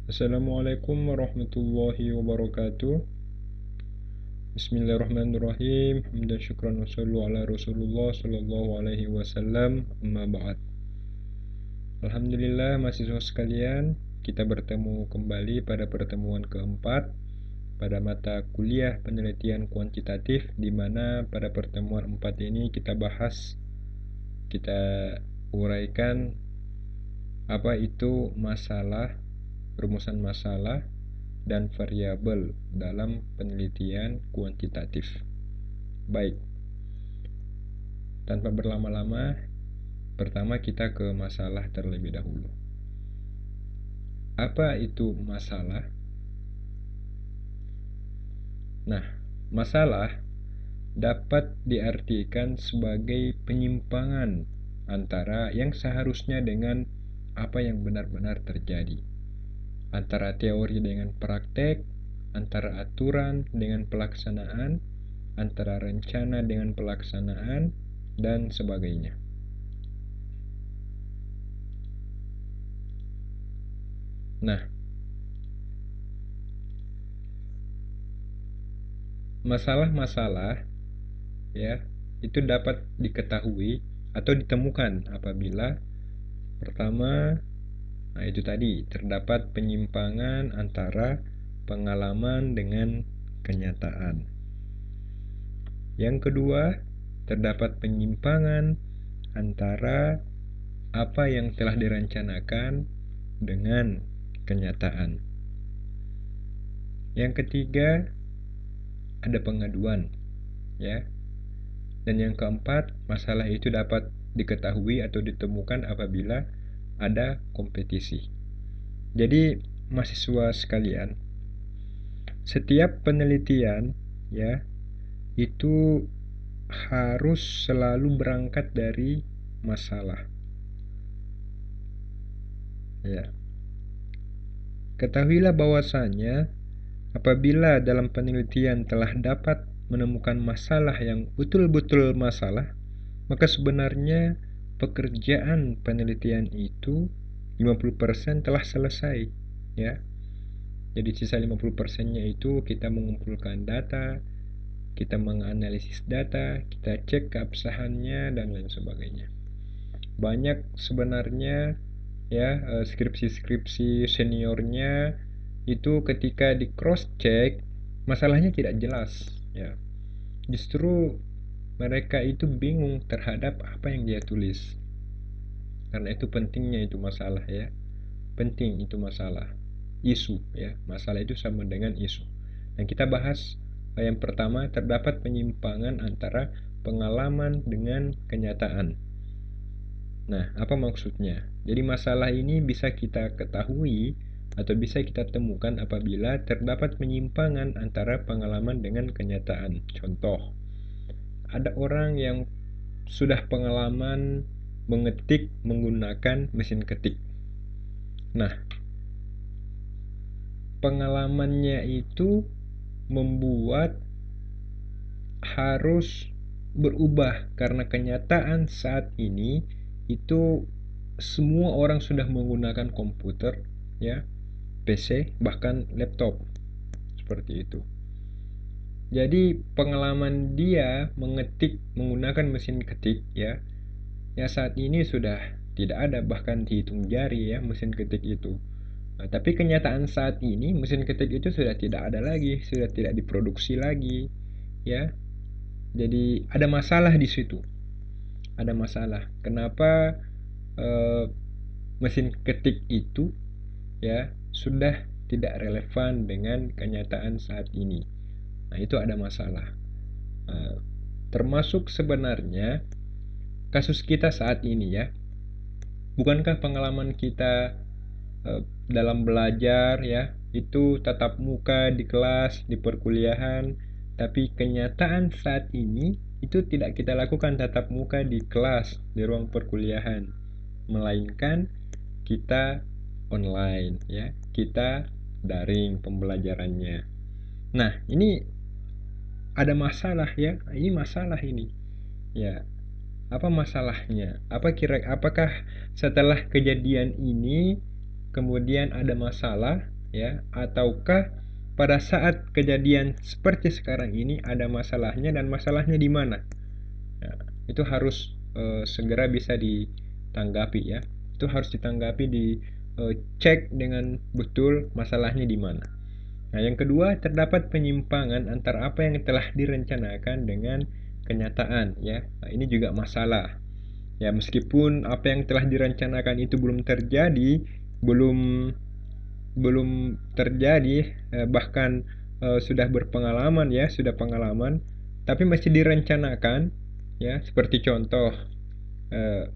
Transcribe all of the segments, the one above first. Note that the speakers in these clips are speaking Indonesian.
Assalamualaikum warahmatullahi wabarakatuh. Bismillahirrahmanirrahim. Hamdan syukran wa sallu ala Rasulullah sallallahu alaihi wasallam. Amma ba'd. Alhamdulillah mahasiswa sekalian, kita bertemu kembali pada pertemuan keempat pada mata kuliah penelitian kuantitatif, di mana pada pertemuan 4 ini kita uraikan apa itu masalah, rumusan masalah, dan variabel dalam penelitian kuantitatif. Baik, tanpa berlama-lama, pertama kita ke masalah terlebih dahulu. Apa itu masalah? Nah, masalah dapat diartikan sebagai penyimpangan antara yang seharusnya dengan apa yang benar-benar terjadi, antara teori dengan praktek, antara aturan dengan pelaksanaan, antara rencana dengan pelaksanaan, dan sebagainya. Nah, masalah-masalah ya itu dapat diketahui atau ditemukan apabila pertama, nah itu tadi, terdapat penyimpangan antara pengalaman dengan kenyataan. Yang kedua, terdapat penyimpangan antara apa yang telah direncanakan dengan kenyataan. Yang ketiga, ada pengaduan, ya. Dan yang keempat, masalah itu dapat diketahui atau ditemukan apabila ada kompetisi. Jadi, mahasiswa sekalian, setiap penelitian ya itu harus selalu berangkat dari masalah. Ya. Ketahuilah bahwasanya apabila dalam penelitian telah dapat menemukan masalah yang betul-betul masalah, maka sebenarnya pekerjaan penelitian itu 50% telah selesai, ya. Jadi sisa 50%-nya itu kita mengumpulkan data, kita menganalisis data, kita cek keabsahannya dan lain sebagainya. Banyak sebenarnya ya skripsi-skripsi seniornya itu ketika di cross check masalahnya tidak jelas, ya. Justru mereka itu bingung terhadap apa yang dia tulis. Karena itu pentingnya itu masalah, ya. Penting itu masalah. Isu, ya. Masalah itu sama dengan isu. Dan kita bahas yang pertama, terdapat penyimpangan antara pengalaman dengan kenyataan. Nah, apa maksudnya? Jadi masalah ini bisa kita ketahui atau bisa kita temukan apabila terdapat penyimpangan antara pengalaman dengan kenyataan. Contoh, ada orang yang sudah pengalaman mengetik menggunakan mesin ketik. Nah, pengalamannya itu membuat harus berubah karena kenyataan saat ini itu semua orang sudah menggunakan komputer, ya, PC, bahkan laptop. Seperti itu. Jadi pengalaman dia mengetik menggunakan mesin ketik, ya saat ini sudah tidak ada, bahkan dihitung jari, ya, mesin ketik itu. Nah, tapi kenyataan saat ini mesin ketik itu sudah tidak ada lagi, sudah tidak diproduksi lagi, ya. Jadi ada masalah di situ. Ada masalah. Kenapa mesin ketik itu ya sudah tidak relevan dengan kenyataan saat ini. Nah, itu ada masalah. Termasuk sebenarnya kasus kita saat ini, ya. Bukankah pengalaman kita dalam belajar, ya, itu tatap muka di kelas, di perkuliahan, tapi kenyataan saat ini itu tidak kita lakukan tatap muka di kelas, di ruang perkuliahan, melainkan kita online, ya. Kita daring pembelajarannya. Nah, ini ada masalah, ya. Ini masalah ini. Ya. Apa masalahnya? Apakah setelah kejadian ini kemudian ada masalah ya, ataukah pada saat kejadian seperti sekarang ini ada masalahnya dan masalahnya di mana? Nah, itu harus segera bisa ditanggapi ya. Itu harus ditanggapi cek dengan betul masalahnya di mana. Nah, yang kedua, terdapat penyimpangan antara apa yang telah direncanakan dengan kenyataan ya. Nah, ini juga masalah. Ya, meskipun apa yang telah direncanakan itu belum terjadi, belum belum terjadi, bahkan sudah berpengalaman ya, sudah pengalaman, tapi masih direncanakan ya. Seperti contoh, eh,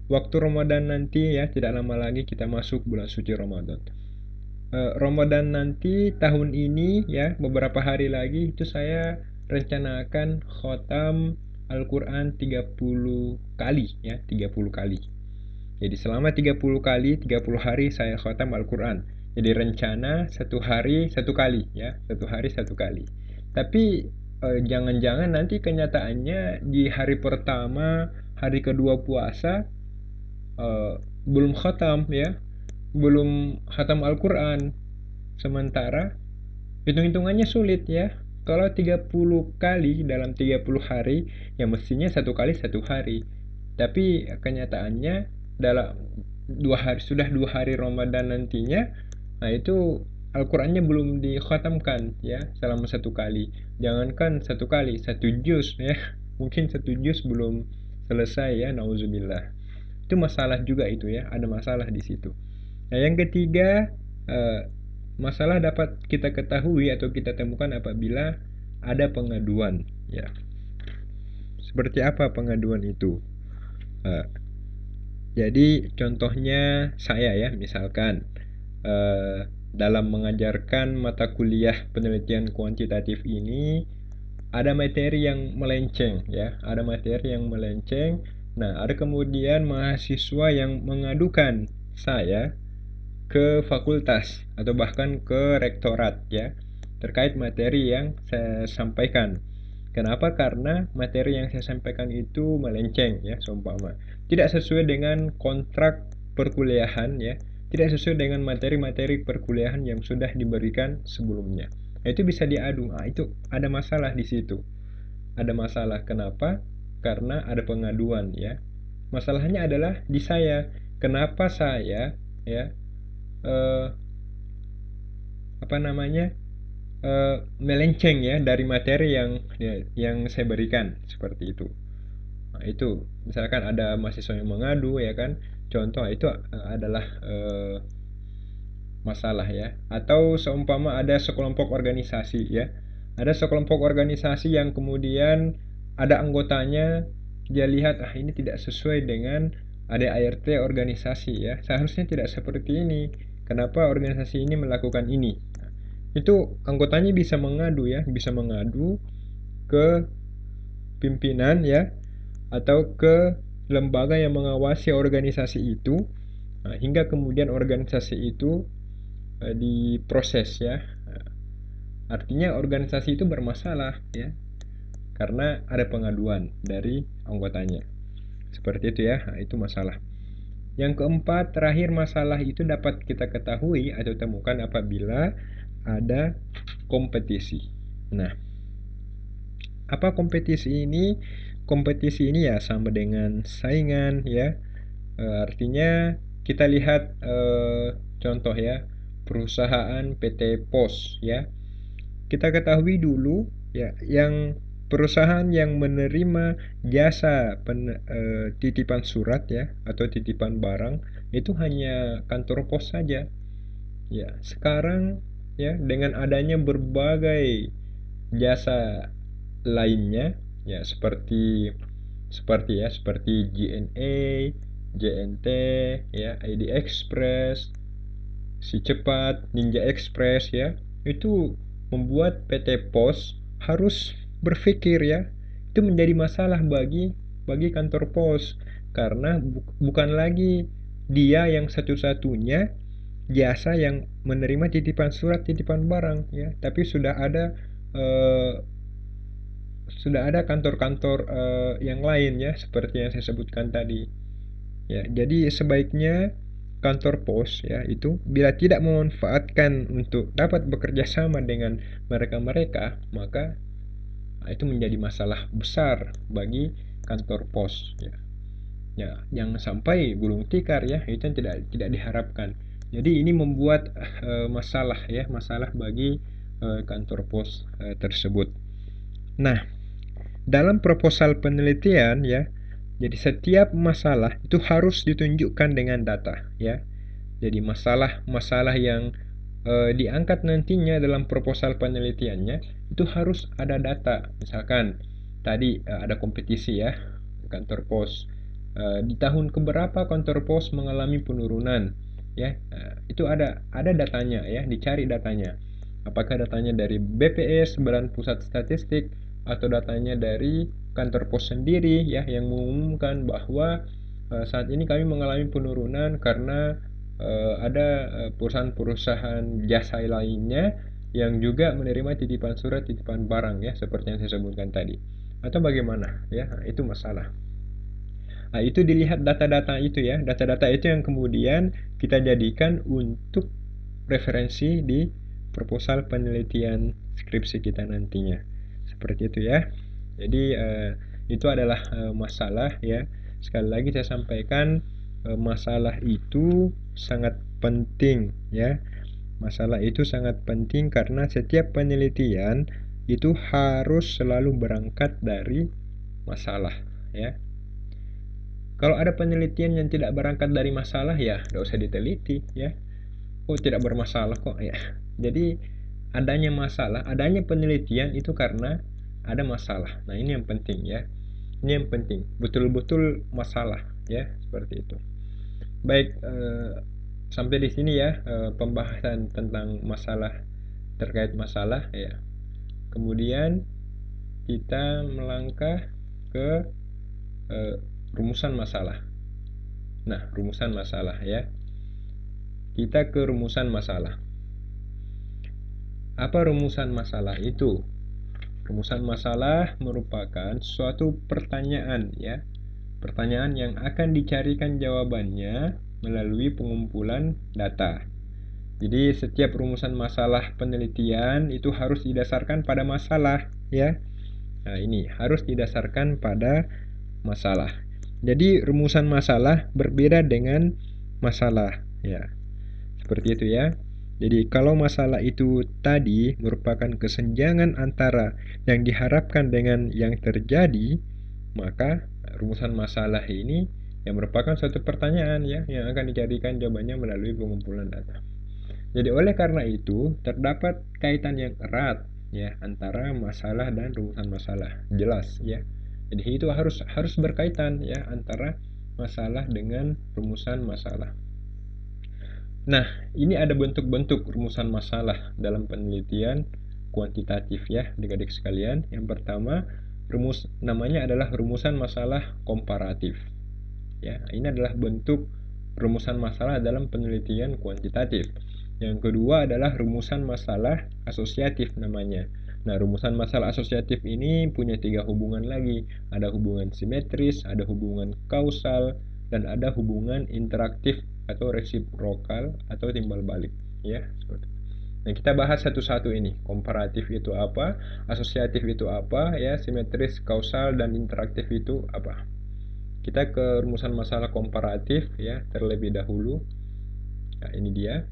waktu Ramadan nanti ya, tidak lama lagi kita masuk bulan suci Ramadan. Ramadan nanti tahun ini ya, beberapa hari lagi itu saya rencanakan khotam Al-Quran 30 kali ya, 30 kali. Jadi selama 30 kali, 30 hari saya khatam Al-Quran. Jadi rencana satu hari satu kali ya, satu hari satu kali. Tapi jangan-jangan nanti kenyataannya di hari pertama, hari kedua puasa eh, belum khatam ya, belum khatam Al-Quran. Sementara hitung-hitungannya sulit ya. Kalau 30 kali dalam 30 hari, ya mestinya satu kali satu hari. Tapi kenyataannya dalam 2 hari, sudah 2 hari Ramadan nantinya, nah itu Al-Qurannya belum dikhatamkan ya selama satu kali. Jangankan satu kali, satu juz ya. Mungkin satu juz belum selesai ya, nauzubillah. Itu masalah juga itu ya, ada masalah di situ. Nah, yang ketiga, eh, masalah dapat kita ketahui atau kita temukan apabila ada pengaduan ya. Seperti apa pengaduan itu? Eh, jadi contohnya saya ya, misalkan dalam mengajarkan mata kuliah penelitian kuantitatif ini ada materi yang melenceng ya, ada materi yang melenceng. Nah, ada kemudian mahasiswa yang mengadukan saya ke fakultas atau bahkan ke rektorat ya terkait materi yang saya sampaikan. Kenapa? Karena materi yang saya sampaikan itu melenceng ya, seumpama tidak sesuai dengan kontrak perkuliahan ya, tidak sesuai dengan materi-materi perkuliahan yang sudah diberikan sebelumnya. Nah, itu bisa diadu. Nah, itu ada masalah di situ. Ada masalah. Kenapa? Karena ada pengaduan ya. Masalahnya adalah di saya. Kenapa saya ya eh, apa namanya melenceng ya dari materi yang saya berikan seperti itu. Nah, itu misalkan ada mahasiswa yang mengadu ya kan, contoh itu adalah masalah ya. Atau seumpama ada sekelompok organisasi ya, ada sekelompok organisasi yang kemudian ada anggotanya, dia lihat ini tidak sesuai dengan ADART organisasi ya, seharusnya tidak seperti ini, kenapa organisasi ini melakukan ini. Itu anggotanya bisa mengadu ya, bisa mengadu ke pimpinan ya, atau ke lembaga yang mengawasi organisasi itu. Nah, hingga kemudian organisasi itu diproses ya. Artinya organisasi itu bermasalah ya, karena ada pengaduan dari anggotanya. Seperti itu ya, nah, itu masalah. Yang keempat, terakhir, masalah itu dapat kita ketahui atau temukan apabila ada kompetisi. Nah, apa kompetisi ini? Kompetisi ini ya sama dengan saingan ya. Artinya kita lihat contoh ya, perusahaan PT Pos ya. Kita ketahui dulu ya, yang perusahaan yang menerima jasa titipan surat ya atau titipan barang itu hanya kantor pos saja. Ya, sekarang ya dengan adanya berbagai jasa lainnya ya, seperti JNE, JNT ya, ID Express, Si Cepat, Ninja Express ya. Itu membuat PT Pos harus berpikir ya. Itu menjadi masalah bagi kantor pos karena bukan lagi dia yang satu-satunya jasa yang menerima titipan surat, titipan barang ya, tapi eh, sudah ada kantor-kantor yang lain ya, seperti yang saya sebutkan tadi. Ya, jadi sebaiknya kantor pos ya itu bila tidak memanfaatkan untuk dapat bekerja sama dengan mereka-mereka, maka itu menjadi masalah besar bagi kantor pos ya. Ya, jangan sampai gulung tikar ya, itu yang tidak diharapkan. Jadi ini membuat masalah ya, masalah bagi kantor pos tersebut. Nah, dalam proposal penelitian ya, jadi setiap masalah itu harus ditunjukkan dengan data ya. Jadi masalah-masalah yang diangkat nantinya dalam proposal penelitiannya itu harus ada data. Misalkan tadi ada kompetisi ya, kantor pos. Di tahun keberapa kantor pos mengalami penurunan ya. Itu ada datanya ya, dicari datanya. Apakah datanya dari BPS, Badan Pusat Statistik, atau datanya dari kantor pos sendiri ya yang mengumumkan bahwa saat ini kami mengalami penurunan karena ada perusahaan-perusahaan jasa lainnya yang juga menerima titipan surat, titipan barang ya, seperti yang saya sebutkan tadi. Atau bagaimana ya, itu masalah. Nah, itu dilihat data-data itu ya, data-data itu yang kemudian kita jadikan untuk referensi di proposal penelitian skripsi kita nantinya. Seperti itu ya. Jadi itu adalah masalah ya. Sekali lagi saya sampaikan, masalah itu sangat penting ya. Masalah itu sangat penting karena setiap penelitian itu harus selalu berangkat dari masalah ya. Kalau ada penelitian yang tidak berangkat dari masalah ya tidak usah diteliti ya. Oh, tidak bermasalah kok ya. Jadi adanya masalah, adanya penelitian itu karena ada masalah. Nah, ini yang penting ya. Ini yang penting, betul-betul masalah ya, seperti itu. Baik, sampai di sini ya pembahasan tentang masalah, terkait masalah ya. Kemudian kita melangkah ke rumusan masalah. Nah, rumusan masalah ya. Kita ke rumusan masalah. Apa rumusan masalah itu? Rumusan masalah merupakan suatu pertanyaan ya. Pertanyaan yang akan dicarikan jawabannya melalui pengumpulan data. Jadi setiap rumusan masalah penelitian itu harus didasarkan pada masalah ya. Nah, ini harus didasarkan pada masalah. Jadi rumusan masalah berbeda dengan masalah ya. Seperti itu ya. Jadi kalau masalah itu tadi merupakan kesenjangan antara yang diharapkan dengan yang terjadi, maka rumusan masalah ini yang merupakan suatu pertanyaan ya yang akan dijadikan jawabannya melalui pengumpulan data. Jadi oleh karena itu terdapat kaitan yang erat ya antara masalah dan rumusan masalah. Jelas ya. Jadi itu harus berkaitan ya antara masalah dengan rumusan masalah. Nah, ini ada bentuk-bentuk rumusan masalah dalam penelitian kuantitatif ya, adik-adik sekalian. Yang pertama, namanya adalah rumusan masalah komparatif. Ya, ini adalah bentuk rumusan masalah dalam penelitian kuantitatif. Yang kedua adalah rumusan masalah asosiatif namanya. Nah, rumusan masalah asosiatif ini punya 3 hubungan lagi. Ada hubungan simetris, ada hubungan kausal, dan ada hubungan interaktif atau resiprokal atau timbal balik ya. Nah, kita bahas satu-satu ini. Komparatif itu apa, asosiatif itu apa ya, simetris, kausal, dan interaktif itu apa. Kita ke rumusan masalah komparatif ya terlebih dahulu. Nah, ini dia.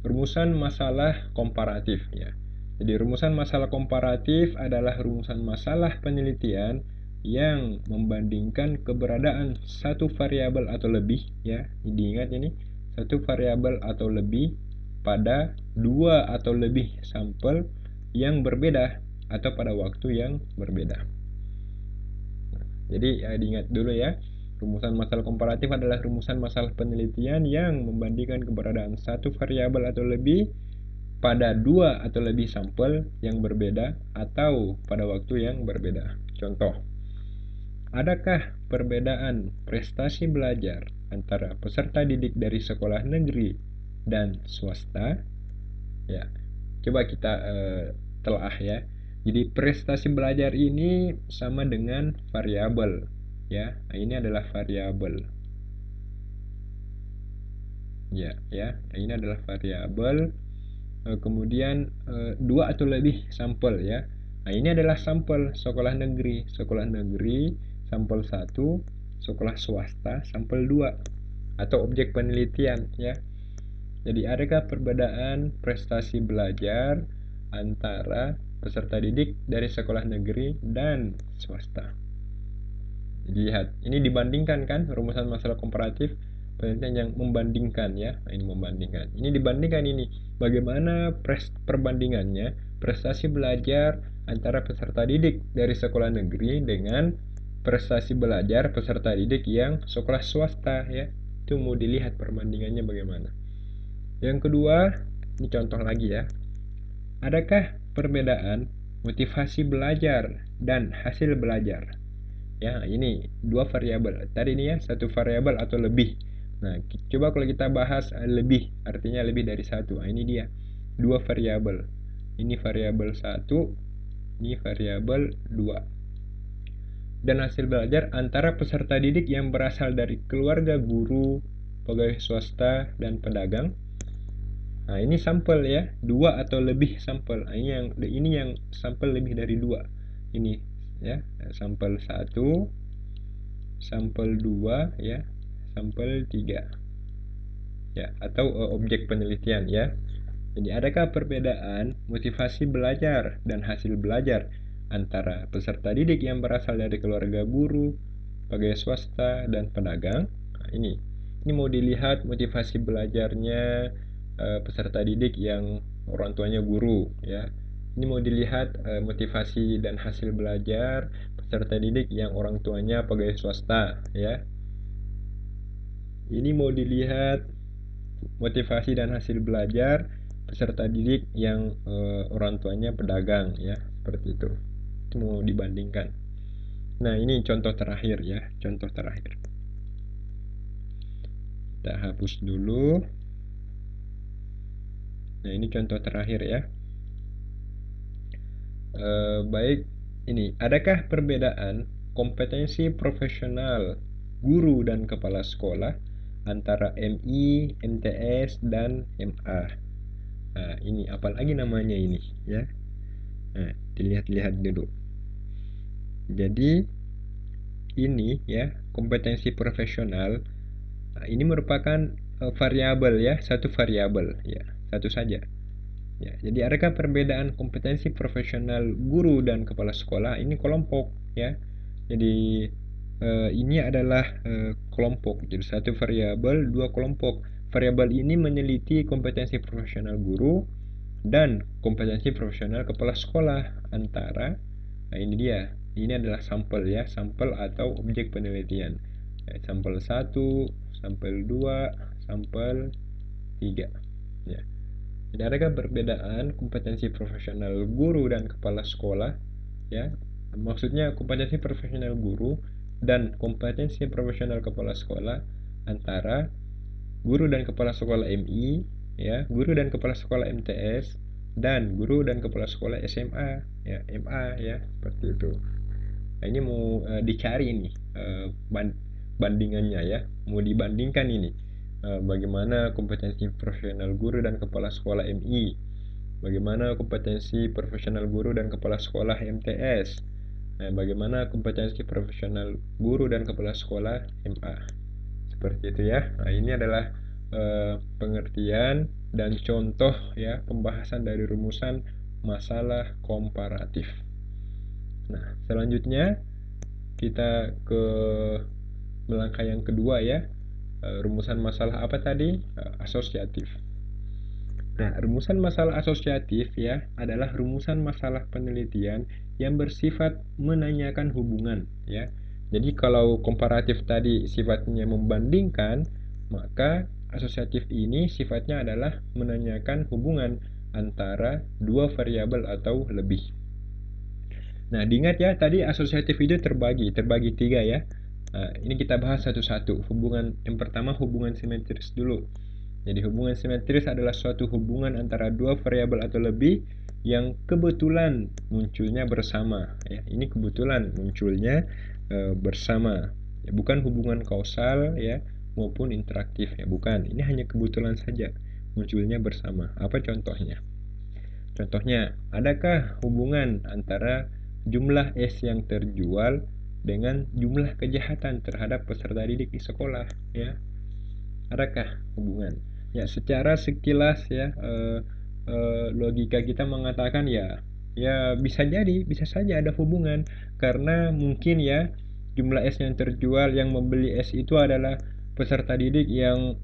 Rumusan masalah komparatif ya. Jadi rumusan masalah komparatif adalah rumusan masalah penelitian yang membandingkan keberadaan satu variabel atau lebih ya. Diingat ini, satu variabel atau lebih pada 2 atau lebih sampel yang berbeda atau pada waktu yang berbeda. Jadi diingat dulu ya. Rumusan masalah komparatif adalah rumusan masalah penelitian yang membandingkan keberadaan satu variabel atau lebih pada 2 atau lebih sampel yang berbeda atau pada waktu yang berbeda. Contoh, adakah perbedaan prestasi belajar antara peserta didik dari sekolah negeri dan swasta? Ya, coba kita telah ya. Jadi prestasi belajar ini sama dengan variabel ya. Nah, ini adalah variabel. Ya. Nah, ini adalah variabel. Kemudian 2 atau lebih sampel ya. Nah, ini adalah sampel sekolah negeri. Sekolah negeri sampel 1, sekolah swasta sampel 2 atau objek penelitian ya. Jadi adakah perbedaan prestasi belajar antara peserta didik dari sekolah negeri dan swasta? Lihat, ini dibandingkan kan rumusan masalah komparatif penelitian yang membandingkan ya. Nah, ini membandingkan. Ini dibandingkan ini. Bagaimana perbandingannya prestasi belajar antara peserta didik dari sekolah negeri dengan prestasi belajar peserta didik yang sekolah swasta ya. Itu mau dilihat perbandingannya bagaimana. Yang kedua, ini contoh lagi ya. Adakah perbedaan motivasi belajar dan hasil belajar? Ya, ini dua variabel. Tadi ini ya, satu variabel atau lebih. Nah, coba kalau kita bahas lebih, artinya lebih dari satu. Nah, ini dia. Dua variabel. Ini variabel 1, ini variabel 2. Dan hasil belajar antara peserta didik yang berasal dari keluarga guru, pegawai swasta, dan pedagang. Nah, ini sampel ya, 2 atau lebih sampel. Nah, ini yang sampel lebih dari 2. Ini ya, sampel 1, sampel 2 ya, sampel 3. Ya, atau objek penelitian ya. Jadi adakah perbedaan motivasi belajar dan hasil belajar antara peserta didik yang berasal dari keluarga guru, pegawai swasta, dan pedagang? Nah, ini mau dilihat motivasi belajarnya peserta didik yang orang tuanya guru ya. Ini mau dilihat motivasi dan hasil belajar peserta didik yang orang tuanya pegawai swasta ya. Ini mau dilihat motivasi dan hasil belajar peserta didik yang orang tuanya pedagang ya, seperti itu. Itu mau dibandingkan. Nah, ini contoh terakhir ya, contoh terakhir. Kita hapus dulu. Nah, ini contoh terakhir ya. Baik, ini adakah perbedaan kompetensi profesional guru dan kepala sekolah antara MI, MTS, dan MA? Nah, ini apalagi namanya ini ya. Nah, dilihat-lihat dulu. Jadi ini ya, kompetensi profesional. Nah, ini merupakan variabel ya, satu variabel ya, satu saja. Ya, jadi adakah perbedaan kompetensi profesional guru dan kepala sekolah? Ini kelompok ya. Jadi ini adalah kelompok. Jadi satu variabel, dua kelompok. Variabel ini meneliti kompetensi profesional guru dan kompetensi profesional kepala sekolah antara. Nah, ini dia. Ini adalah sampel ya, sampel atau objek penelitian. Ya, sampel 1, sampel 2, sampel 3. Ya. Jadi adakah perbedaan kompetensi profesional guru dan kepala sekolah? Ya, maksudnya kompetensi profesional guru dan kompetensi profesional kepala sekolah antara guru dan kepala sekolah MI, ya, guru dan kepala sekolah MTS, dan guru dan kepala sekolah SMA, ya, MA, ya, seperti itu. Nah, ini mau dicari ini bandingannya ya, mau dibandingkan ini. Bagaimana kompetensi profesional guru dan kepala sekolah MI, bagaimana kompetensi profesional guru dan kepala sekolah MTS, bagaimana kompetensi profesional guru dan kepala sekolah MA. Seperti itu ya. Nah, ini adalah pengertian dan contoh ya pembahasan dari rumusan masalah komparatif. Nah, selanjutnya kita ke melangkah yang kedua ya. Rumusan masalah apa tadi? Asosiatif. Nah, rumusan masalah asosiatif ya adalah rumusan masalah penelitian yang bersifat menanyakan hubungan ya. Jadi kalau komparatif tadi sifatnya membandingkan, maka asosiatif ini sifatnya adalah menanyakan hubungan antara dua variabel atau lebih. Nah, diingat ya, tadi asosiatif itu terbagi tiga ya. Nah, ini kita bahas satu-satu. Hubungan yang pertama hubungan simetris dulu. Jadi hubungan simetris adalah suatu hubungan antara dua variabel atau lebih yang kebetulan munculnya bersama. Ya, ini kebetulan munculnya bersama. Ya, bukan hubungan kausal ya, maupun interaktif ya, bukan. Ini hanya kebetulan saja munculnya bersama. Apa contohnya? Contohnya, adakah hubungan antara jumlah es yang terjual dengan jumlah kejahatan terhadap peserta didik di sekolah ya? Adakah hubungan? Ya, secara sekilas ya, logika kita mengatakan ya bisa jadi, bisa saja ada hubungan karena mungkin ya jumlah es yang terjual, yang membeli es itu adalah peserta didik yang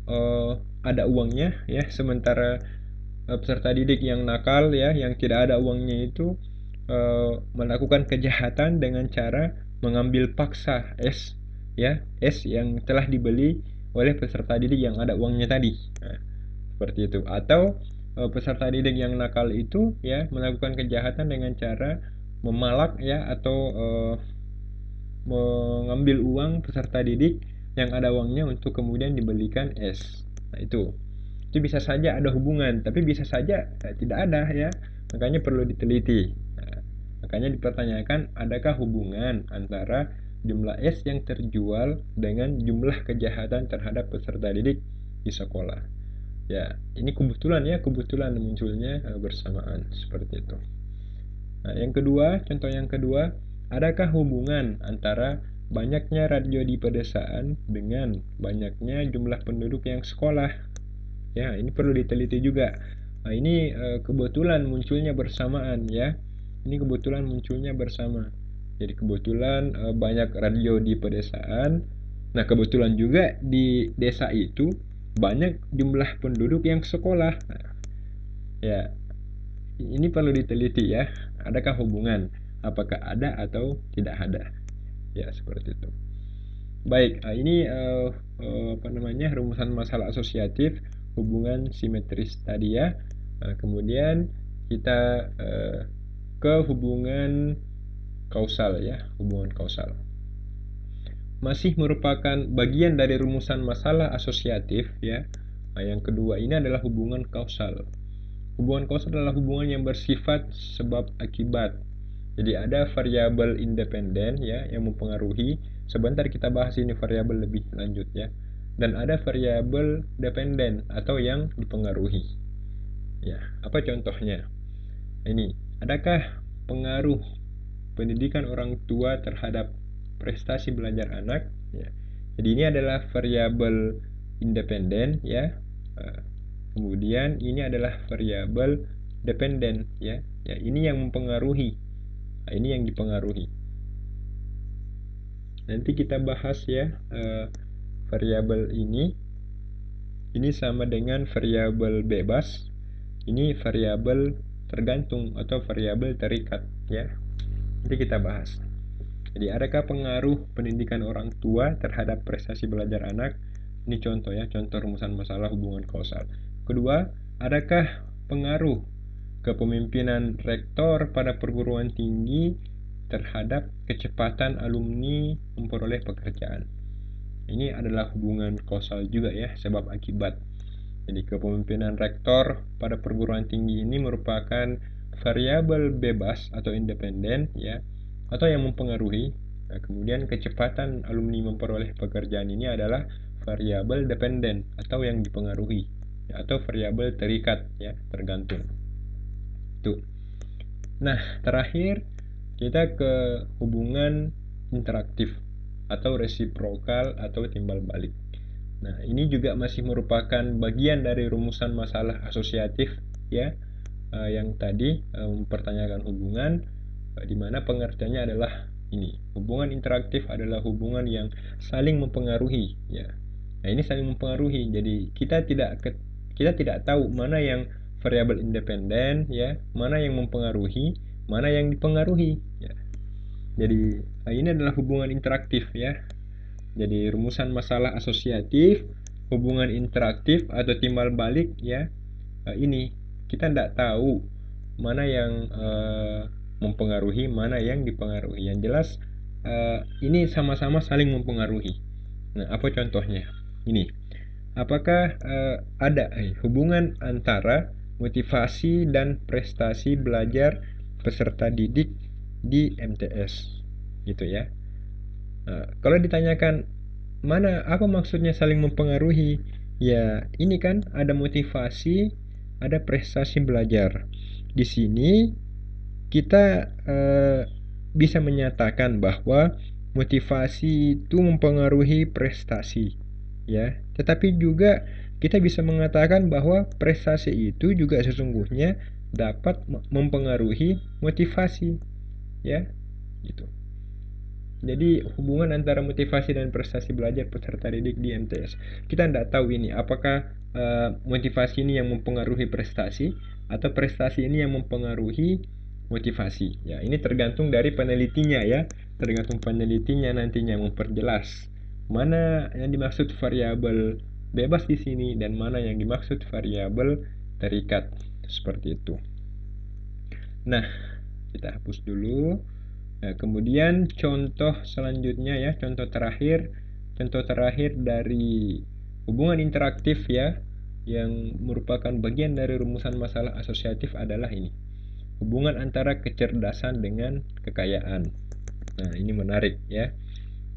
ada uangnya ya, sementara peserta didik yang nakal ya, yang tidak ada uangnya itu melakukan kejahatan dengan cara mengambil paksa es ya, es yang telah dibeli oleh peserta didik yang ada uangnya tadi. Nah, seperti itu. Atau peserta didik yang nakal itu ya melakukan kejahatan dengan cara memalak ya, atau mengambil uang peserta didik yang ada uangnya untuk kemudian dibelikan es. Nah, itu bisa saja ada hubungan, tapi bisa saja tidak ada ya. Makanya perlu diteliti. Nah, makanya dipertanyakan, adakah hubungan antara jumlah es yang terjual dengan jumlah kejahatan terhadap peserta didik di sekolah. Ya, ini kebetulan ya, kebetulan munculnya bersamaan seperti itu. Nah, yang kedua, contoh yang kedua, adakah hubungan antara banyaknya radio di pedesaan dengan banyaknya jumlah penduduk yang sekolah? Ya, ini perlu diteliti juga. Nah, ini kebetulan munculnya bersamaan ya. Ini kebetulan munculnya bersama. Jadi kebetulan banyak radio di pedesaan. Nah, kebetulan juga di desa itu banyak jumlah penduduk yang sekolah. Nah, ya, ini perlu diteliti ya. Adakah hubungan? Apakah ada atau tidak ada? Ya, seperti itu. Baik, ini apa namanya, rumusan masalah asosiatif hubungan simetris tadi ya. Kemudian kita ke hubungan kausal ya, hubungan kausal. Masih merupakan bagian dari rumusan masalah asosiatif ya. Nah, yang kedua ini adalah hubungan kausal. Hubungan kausal adalah hubungan yang bersifat sebab akibat. Jadi ada variabel independen ya yang mempengaruhi. Sebentar kita bahas ini variabel lebih lanjut ya. Dan ada variabel dependen atau yang dipengaruhi. Ya, apa contohnya? Ini, adakah pengaruh pendidikan orang tua terhadap prestasi belajar anak? Ya. Jadi ini adalah variabel independen ya. Kemudian ini adalah variabel dependen ya. Ya, ini yang mempengaruhi. Nah, ini yang dipengaruhi. Nanti kita bahas ya variabel ini. Ini sama dengan variabel bebas. Ini variabel tergantung atau variabel terikat ya. Nanti kita bahas. Jadi adakah pengaruh pendidikan orang tua terhadap prestasi belajar anak? Ini contoh ya, contoh rumusan masalah hubungan kausal. Kedua, adakah pengaruh kepemimpinan rektor pada perguruan tinggi terhadap kecepatan alumni memperoleh pekerjaan? Ini adalah hubungan kausal juga ya, sebab akibat. Jadi kepemimpinan rektor pada perguruan tinggi ini merupakan variabel bebas atau independen ya, atau yang mempengaruhi. Nah, kemudian kecepatan alumni memperoleh pekerjaan ini adalah variabel dependen atau yang dipengaruhi ya, atau variabel terikat ya, tergantung. Tuh. Nah, terakhir kita ke hubungan interaktif atau resiprokal atau timbal balik. Nah, ini juga masih merupakan bagian dari rumusan masalah asosiatif ya, yang tadi mempertanyakan hubungan, di mana pengertiannya adalah ini. Hubungan interaktif adalah hubungan yang saling mempengaruhi ya. Nah, ini saling mempengaruhi. Jadi kita tidak tahu mana yang variabel independen ya, mana yang mempengaruhi, mana yang dipengaruhi ya. Jadi ini adalah hubungan interaktif ya. Jadi rumusan masalah asosiatif, hubungan interaktif atau timbal balik ya. Ini kita tidak tahu mana yang mempengaruhi, mana yang dipengaruhi. Yang jelas ini sama-sama saling mempengaruhi. Nah, apa contohnya? Ini. Apakah ada hubungan antara motivasi dan prestasi belajar peserta didik di MTS gitu ya. Nah, kalau ditanyakan apa maksudnya saling mempengaruhi? Ya, ini kan ada motivasi, ada prestasi belajar. Di sini kita bisa menyatakan bahwa motivasi itu mempengaruhi prestasi, ya. Tetapi juga kita bisa mengatakan bahwa prestasi itu juga sesungguhnya dapat mempengaruhi motivasi, ya, gitu. Jadi hubungan antara motivasi dan prestasi belajar peserta didik di MTS. Kita tidak tahu ini apakah motivasi ini yang mempengaruhi prestasi atau prestasi ini yang mempengaruhi motivasi. Ya, ini tergantung dari penelitinya ya. Tergantung penelitinya nantinya memperjelas mana yang dimaksud variabel bebas di sini dan mana yang dimaksud variabel terikat. Seperti itu. Nah, kita hapus dulu. Nah, kemudian contoh selanjutnya ya, contoh terakhir dari hubungan interaktif ya, yang merupakan bagian dari rumusan masalah asosiatif adalah ini. Hubungan antara kecerdasan dengan kekayaan. Nah, ini menarik ya.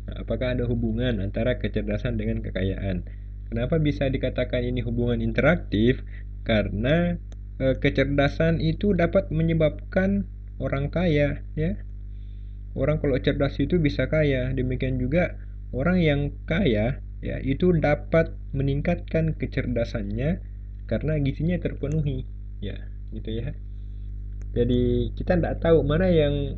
Nah, apakah ada hubungan antara kecerdasan dengan kekayaan? Kenapa bisa dikatakan ini hubungan interaktif? Karena kecerdasan itu dapat menyebabkan orang kaya ya. Orang kalau cerdas itu bisa kaya, demikian juga orang yang kaya ya itu dapat meningkatkan kecerdasannya karena gizinya terpenuhi. Ya, gitu ya. Jadi kita tidak tahu mana yang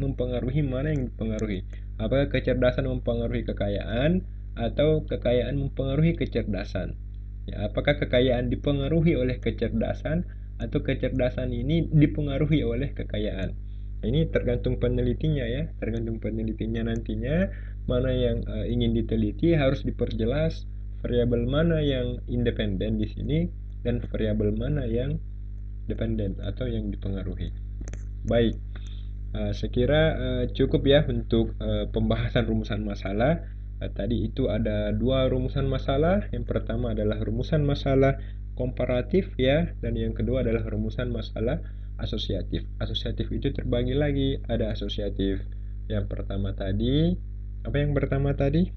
mempengaruhi, mana yang mempengaruhi. Apakah kecerdasan mempengaruhi kekayaan atau kekayaan mempengaruhi kecerdasan? Ya, apakah kekayaan dipengaruhi oleh kecerdasan atau kecerdasan ini dipengaruhi oleh kekayaan? Nah, ini tergantung penelitinya ya, tergantung penelitinya nantinya mana yang ingin diteliti harus diperjelas variabel mana yang independen di sini dan variabel mana yang dependen atau yang dipengaruhi. Baik, saya kira cukup ya untuk pembahasan rumusan masalah. Tadi itu ada dua rumusan masalah. Yang pertama adalah rumusan masalah komparatif ya, dan yang kedua adalah rumusan masalah asosiatif. Asosiatif itu terbagi lagi, ada asosiatif yang pertama tadi. Apa yang pertama tadi?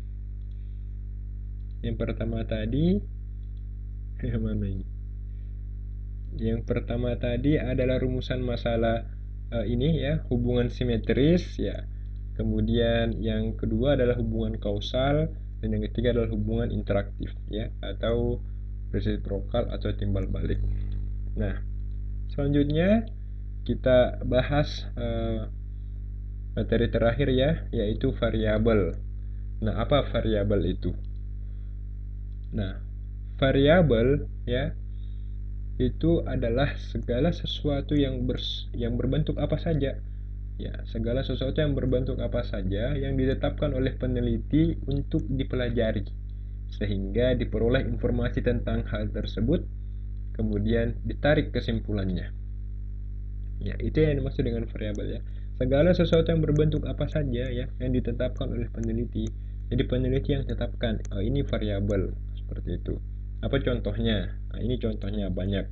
Yang pertama tadi, yang mana ini? Yang pertama tadi adalah rumusan masalah ini ya, hubungan simetris ya. Kemudian yang kedua adalah hubungan kausal dan yang ketiga adalah hubungan interaktif ya atau resiprokal atau timbal balik. Nah, selanjutnya kita bahas materi terakhir ya, yaitu variabel. Nah, apa variabel itu? Nah, variabel ya itu adalah segala sesuatu yang berbentuk apa saja. Ya, segala sesuatu yang berbentuk apa saja yang ditetapkan oleh peneliti untuk dipelajari sehingga diperoleh informasi tentang hal tersebut kemudian ditarik kesimpulannya. Ya, itu yang dimaksud dengan variabel ya. Segala sesuatu yang berbentuk apa saja ya yang ditetapkan oleh peneliti. Jadi peneliti yang tetapkan, oh, ini variabel seperti itu. Apa contohnya? Nah, ini contohnya banyak.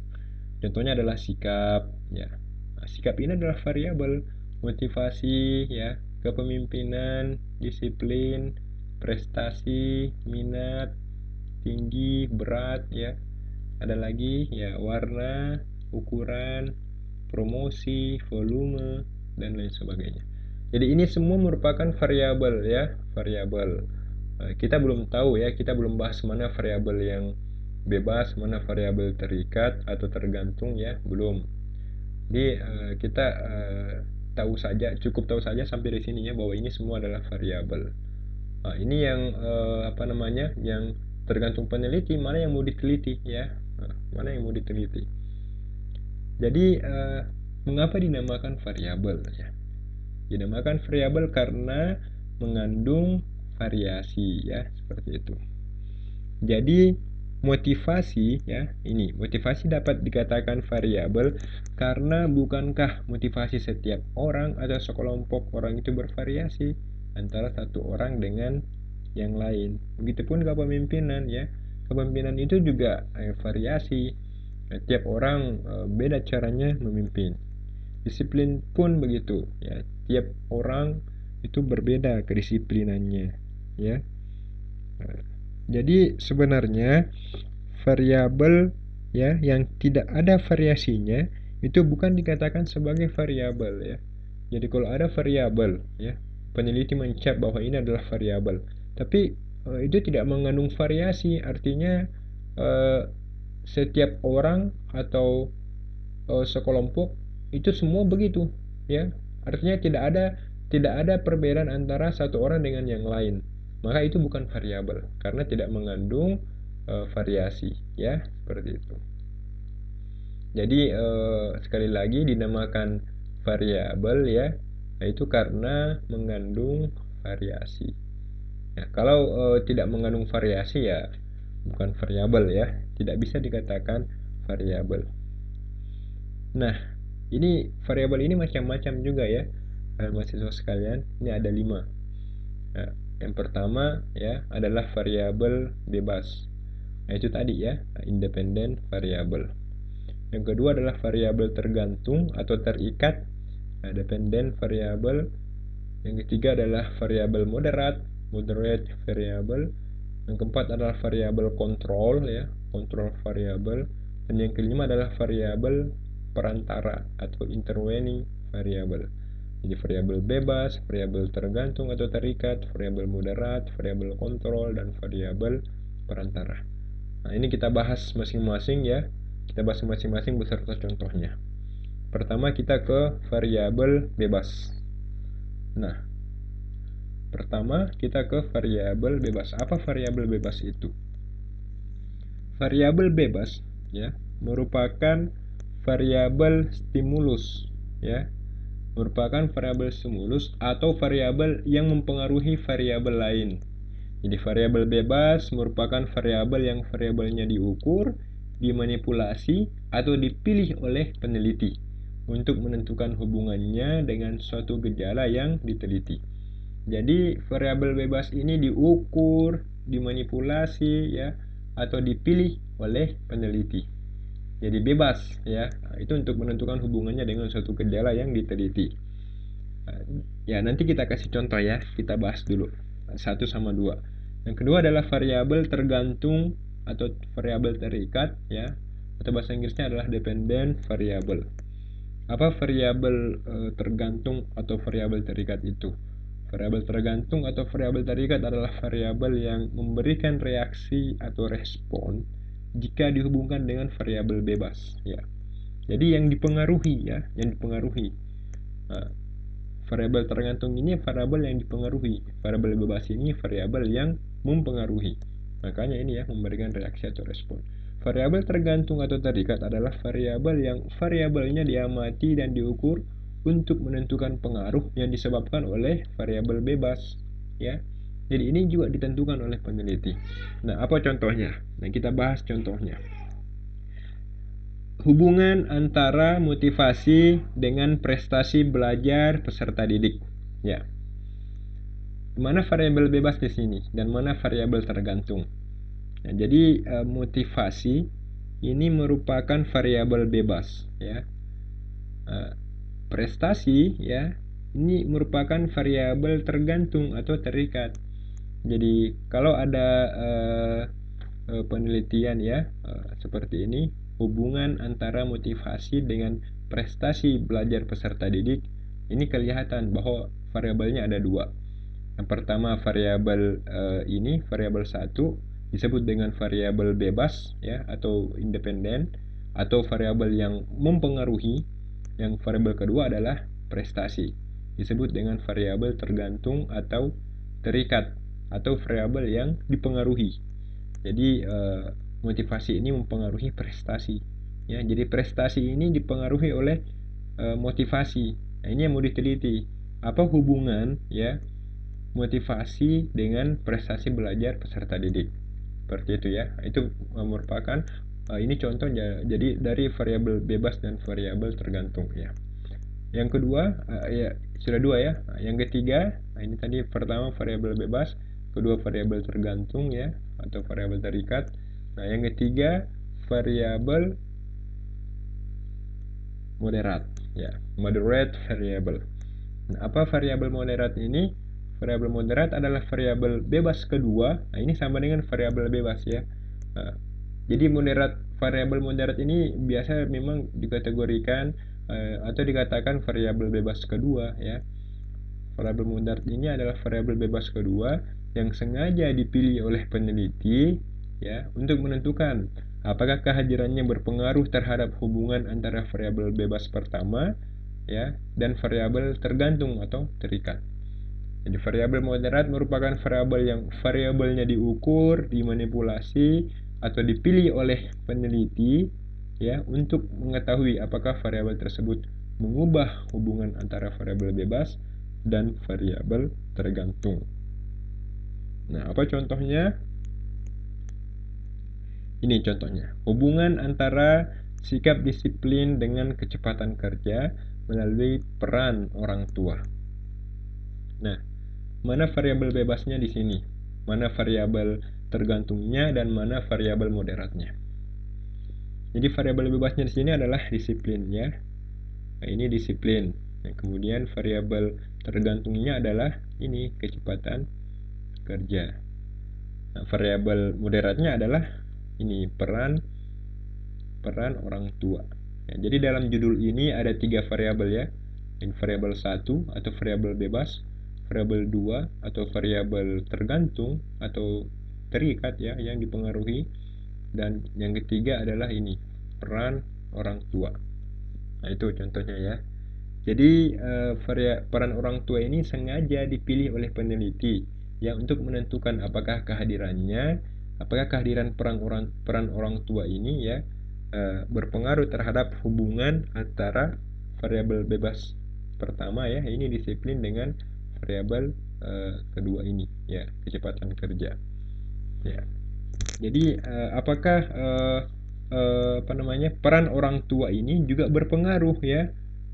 Contohnya adalah sikap, ya. Nah, sikap ini adalah variabel, motivasi, ya, kepemimpinan, disiplin, prestasi, minat, tinggi, berat, ya. Ada lagi, ya, warna, ukuran, promosi, volume, dan lain sebagainya. Jadi ini semua merupakan variabel, ya, variabel. Kita belum tahu ya, kita belum bahas mana variabel yang bebas, mana variabel terikat atau tergantung ya, belum. Jadi kita cukup tahu saja sampai di sini ya bahwa ini semua adalah variabel. Ini yang apa namanya, yang tergantung peneliti mana yang mau diteliti ya, mana yang mau diteliti. Jadi mengapa dinamakan variabel ya? Dinamakan variabel karena mengandung variasi ya, seperti itu. Jadi motivasi ya, ini motivasi dapat dikatakan variabel karena bukankah motivasi setiap orang atau sekelompok orang itu bervariasi antara satu orang dengan yang lain. Begitupun kepemimpinan ya. Kepemimpinan itu juga variasi. Setiap orang beda caranya memimpin. Disiplin pun begitu ya. Tiap orang itu berbeda kedisiplinannya ya. Jadi sebenarnya variabel ya yang tidak ada variasinya itu bukan dikatakan sebagai variabel ya. Jadi kalau ada variabel ya, peneliti mencap bahwa ini adalah variabel, tapi itu tidak mengandung variasi, artinya eh, setiap orang atau sekelompok itu semua begitu ya. Artinya tidak ada perbedaan antara satu orang dengan yang lain. Maka itu bukan variabel karena tidak mengandung variasi ya, seperti itu. Jadi sekali lagi dinamakan variabel ya, itu karena mengandung variasi. Ya, kalau tidak mengandung variasi ya bukan variabel ya, tidak bisa dikatakan variabel. Nah, ini variabel ini macam-macam juga ya, mahasiswa sekalian. Ini ada 5. Nah, yang pertama ya adalah variabel bebas. Nah, itu tadi ya, independent variable. Yang kedua adalah variabel tergantung atau terikat, dependent variable. Yang ketiga adalah variabel moderat, moderate variable. Yang keempat adalah variabel kontrol ya, control variable. Dan yang kelima adalah variabel perantara atau intervening variable. Jadi variabel bebas, variabel tergantung atau terikat, variabel moderat, variabel kontrol, dan variabel perantara. Nah, ini kita bahas masing-masing ya. Kita bahas masing-masing beserta contohnya. Pertama kita ke variabel bebas. Nah, pertama kita ke variabel bebas. Apa variabel bebas itu? Variabel bebas ya merupakan variabel stimulus ya. Merupakan variabel stimulus atau variabel yang mempengaruhi variabel lain. Jadi variabel bebas merupakan variabel yang variabelnya diukur, dimanipulasi, atau dipilih oleh peneliti untuk menentukan hubungannya dengan suatu gejala yang diteliti. Jadi variabel bebas ini diukur, dimanipulasi ya, atau dipilih oleh peneliti. Jadi bebas ya, itu untuk menentukan hubungannya dengan suatu gejala yang diteliti. Ya nanti kita kasih contoh ya, kita bahas dulu 1 sama 2. Yang kedua adalah variabel tergantung atau variabel terikat ya, atau bahasa Inggrisnya adalah dependent variable. Apa variabel tergantung atau variabel terikat itu? Variabel tergantung atau variabel terikat adalah variabel yang memberikan reaksi atau respon jika dihubungkan dengan variabel bebas ya. Jadi yang dipengaruhi ya, yang dipengaruhi. Nah, variabel tergantung ini variabel yang dipengaruhi. Variabel bebas ini variabel yang mempengaruhi. Makanya ini ya memberikan reaksi atau respon. Variabel tergantung atau terikat adalah variabel yang variabelnya diamati dan diukur untuk menentukan pengaruh yang disebabkan oleh variabel bebas ya. Jadi ini juga ditentukan oleh peneliti. Nah, apa contohnya? Nah, kita bahas contohnya. Hubungan antara motivasi dengan prestasi belajar peserta didik. Ya. Mana variabel bebas di sini dan mana variabel tergantung? Nah, jadi motivasi ini merupakan variabel bebas ya. Prestasi ya ini merupakan variabel tergantung atau terikat. Jadi kalau ada penelitian ya seperti ini, hubungan antara motivasi dengan prestasi belajar peserta didik, ini kelihatan bahwa variabelnya ada 2. Yang pertama variabel ini, variabel 1 disebut dengan variabel bebas ya atau independen atau variabel yang mempengaruhi. Yang variabel kedua adalah prestasi, disebut dengan variabel tergantung atau terikat atau variabel yang dipengaruhi. Jadi motivasi ini mempengaruhi prestasi ya. Jadi prestasi ini dipengaruhi oleh motivasi. Nah, ini yang mau diteliti. Apa hubungan ya motivasi dengan prestasi belajar peserta didik? Seperti itu ya. Itu merupakan ini contoh jadi dari variabel bebas dan variabel tergantung ya. Yang kedua ya sudah 2 ya. Yang ketiga, ini tadi pertama variabel bebas, kedua variabel tergantung ya atau variabel terikat. Nah, yang ketiga variabel moderat ya, moderate variable. Nah, apa variabel moderat ini? variabel moderat adalah variabel bebas kedua. Nah, ini sama dengan variabel bebas ya. Nah, jadi variabel moderat ini biasa memang dikategorikan atau dikatakan variabel bebas kedua ya. Variabel moderat ini adalah variabel bebas kedua yang sengaja dipilih oleh peneliti ya untuk menentukan apakah kehadirannya berpengaruh terhadap hubungan antara variabel bebas pertama ya dan variabel tergantung atau terikat. Jadi variabel moderat merupakan variabel yang variabelnya diukur, dimanipulasi atau dipilih oleh peneliti ya untuk mengetahui apakah variabel tersebut mengubah hubungan antara variabel bebas dan variabel tergantung. Nah, apa contohnya? Ini contohnya. Hubungan antara sikap disiplin dengan kecepatan kerja melalui peran orang tua. Nah, mana variabel bebasnya di sini? Mana variabel tergantungnya dan mana variabel moderatnya? Jadi variabel bebasnya di sini adalah disiplin ya. Nah, ini disiplin. Nah, kemudian variabel tergantungnya adalah ini kecepatan kerja. Nah, variabel moderatnya adalah ini peran orang tua. Ya, jadi dalam judul ini ada 3 variabel ya. Ini variabel 1 atau variabel bebas, variabel 2 atau variabel tergantung atau terikat ya yang dipengaruhi, dan yang ketiga adalah ini peran orang tua. Nah, itu contohnya ya. Jadi peran orang tua ini sengaja dipilih oleh peneliti ya untuk menentukan apakah kehadiran peran orang tua ini ya berpengaruh terhadap hubungan antara variabel bebas pertama ya, ini disiplin, dengan variabel kedua ini ya, kecepatan kerja. Ya. Jadi apakah peran orang tua ini juga berpengaruh ya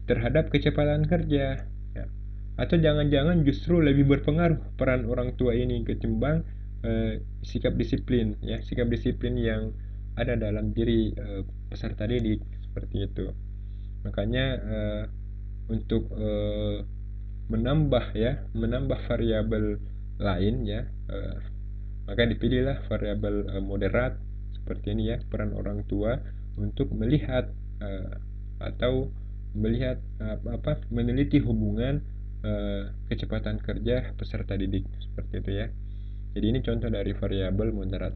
terhadap kecepatan kerja ya. Atau jangan-jangan justru lebih berpengaruh peran orang tua ini ketimbang sikap disiplin ya, sikap disiplin yang ada dalam diri peserta didik, seperti itu. Makanya untuk menambah variabel lain ya, maka dipilihlah variabel moderat seperti ini ya, peran orang tua, untuk melihat meneliti hubungan kecepatan kerja peserta didik, seperti itu ya. Jadi ini contoh dari variabel moderat.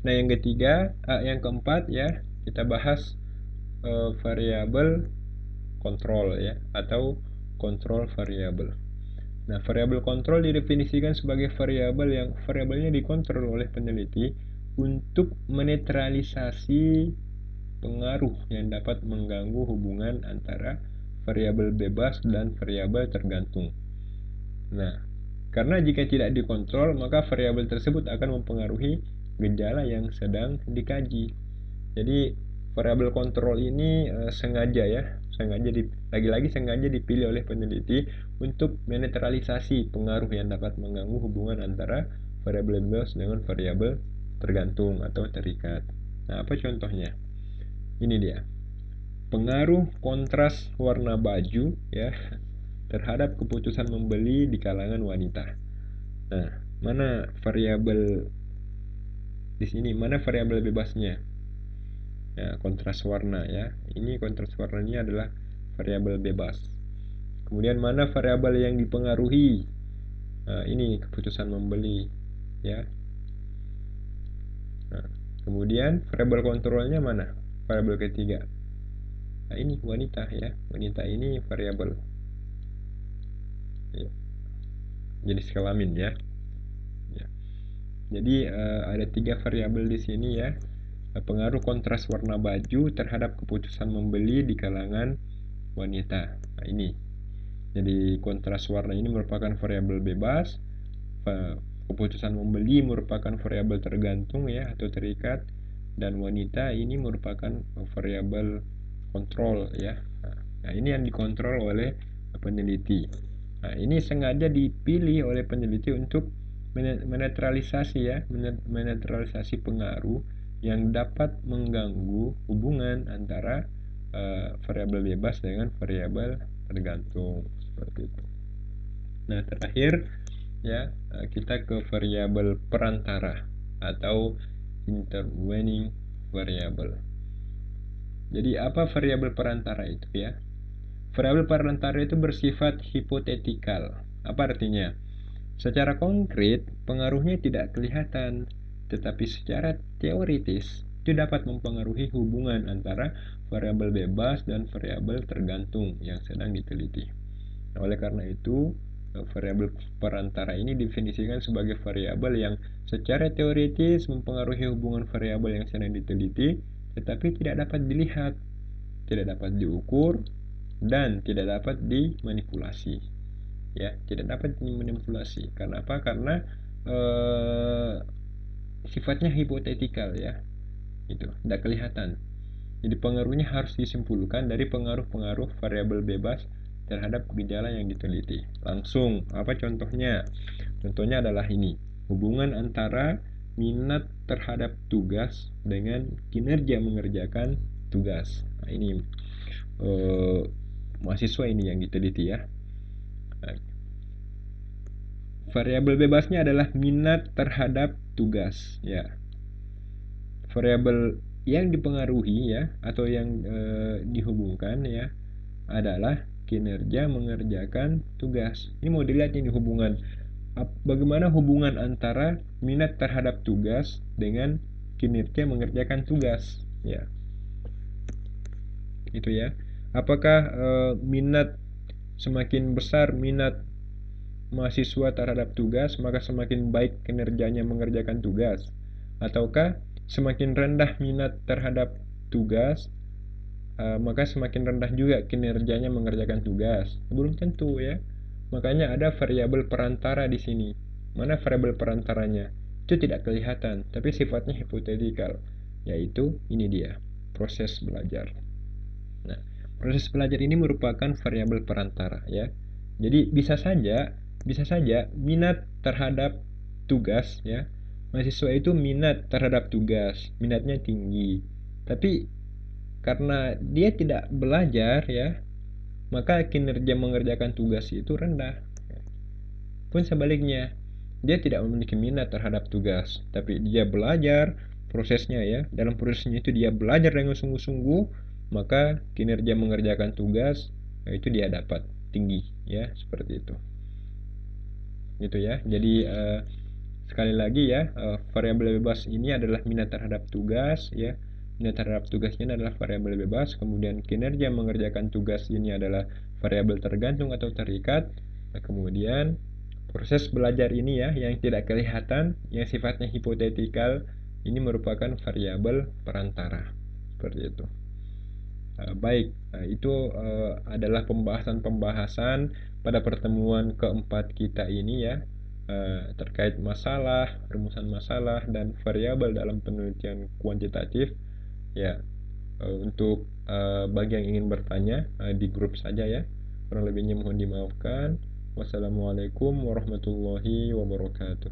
Nah, yang keempat ya, kita bahas variabel kontrol ya, atau kontrol variabel. Nah, variabel kontrol didefinisikan sebagai variabel yang variabelnya dikontrol oleh peneliti untuk menetralisasi pengaruh yang dapat mengganggu hubungan antara variabel bebas dan variabel tergantung. Nah, karena jika tidak dikontrol, maka variabel tersebut akan mempengaruhi gejala yang sedang dikaji. Jadi variabel kontrol ini sengaja dipilih oleh peneliti untuk menetralisasi pengaruh yang dapat mengganggu hubungan antara variabel bebas dengan variabel tergantung atau terikat. Nah, apa contohnya? Ini dia. Pengaruh kontras warna baju ya terhadap keputusan membeli di kalangan wanita. Nah, mana variabel di sini? Mana variabel bebasnya? Ya, kontras warna ya. Ini kontras warnanya adalah variabel bebas. Kemudian mana variabel yang dipengaruhi? Nah, ini keputusan membeli ya. Nah, kemudian variabel kontrolnya mana? Variabel ketiga. Nah, ini wanita ya. Wanita ini variabel ya, jenis kelamin ya. Ya. Jadi ada 3 variabel di sini ya. Pengaruh kontras warna baju terhadap keputusan membeli di kalangan wanita. Nah, ini. Jadi kontras warna ini merupakan variabel bebas. Keputusan membeli merupakan variabel tergantung ya atau terikat, dan wanita ini merupakan variabel kontrol ya. Nah, ini yang dikontrol oleh peneliti. Nah, ini sengaja dipilih oleh peneliti untuk menetralisasi pengaruh yang dapat mengganggu hubungan antara variabel bebas dengan variabel tergantung, seperti itu. Nah, terakhir ya, kita ke variabel perantara atau intervening variable. Jadi apa variabel perantara itu ya? Variabel perantara itu bersifat hipotetikal. Apa artinya? Secara konkret, pengaruhnya tidak kelihatan, tetapi secara teoritis itu dapat mempengaruhi hubungan antara variabel bebas dan variabel tergantung yang sedang diteliti. Nah, oleh karena itu, variabel perantara ini definisikan sebagai variabel yang secara teoritis mempengaruhi hubungan variabel yang sedang diteliti, tetapi tidak dapat dilihat, tidak dapat diukur, dan tidak dapat dimanipulasi. Ya, tidak dapat dimanipulasi. Karena apa? Karena sifatnya hipotetikal ya, itu tidak kelihatan. Jadi pengaruhnya harus disimpulkan dari pengaruh-pengaruh variabel bebas terhadap gejala yang diteliti. Langsung, apa contohnya? Contohnya adalah ini, hubungan antara minat terhadap tugas dengan kinerja mengerjakan tugas. Nah, ini mahasiswa ini yang diteliti ya. Nah, variabel bebasnya adalah minat terhadap tugas ya. Variabel yang dipengaruhi ya atau yang dihubungkan ya adalah kinerja mengerjakan tugas. Ini mau dilihat ini hubungan bagaimana hubungan antara minat terhadap tugas dengan kinerja mengerjakan tugas ya. Itu ya. Apakah minat semakin besar minat mahasiswa terhadap tugas, maka semakin baik kinerjanya mengerjakan tugas? Ataukah semakin rendah minat terhadap tugas, maka semakin rendah juga kinerjanya mengerjakan tugas? Belum tentu ya. Makanya ada variabel perantara di sini. Mana variabel perantaranya? Itu tidak kelihatan, tapi sifatnya hipotetikal, yaitu ini dia, proses belajar. Nah, proses belajar ini merupakan variabel perantara ya. Jadi bisa saja minat terhadap tugas ya. Mahasiswa itu minat terhadap tugas, minatnya tinggi. Tapi karena dia tidak belajar ya, maka kinerja mengerjakan tugas itu rendah. Pun sebaliknya, dia tidak memiliki minat terhadap tugas, tapi dia belajar prosesnya ya. Dalam prosesnya itu dia belajar dengan sungguh-sungguh, maka kinerja mengerjakan tugas itu dia dapat tinggi ya, seperti itu. Gitu ya. Jadi sekali lagi ya, variabel bebas ini adalah minat terhadap tugas ya. Minat terhadap tugasnya adalah variabel bebas, kemudian kinerja mengerjakan tugas ini adalah variabel tergantung atau terikat. Nah, kemudian proses belajar ini ya, yang tidak kelihatan, yang sifatnya hipotetikal, ini merupakan variabel perantara. Seperti itu. Baik, itu adalah pembahasan-pembahasan pada pertemuan keempat kita ini ya, terkait masalah, rumusan masalah, dan variabel dalam penelitian kuantitatif. Ya, untuk bagi yang ingin bertanya di grup saja ya. Kurang lebihnya mohon dimaafkan. Wassalamualaikum warahmatullahi wabarakatuh.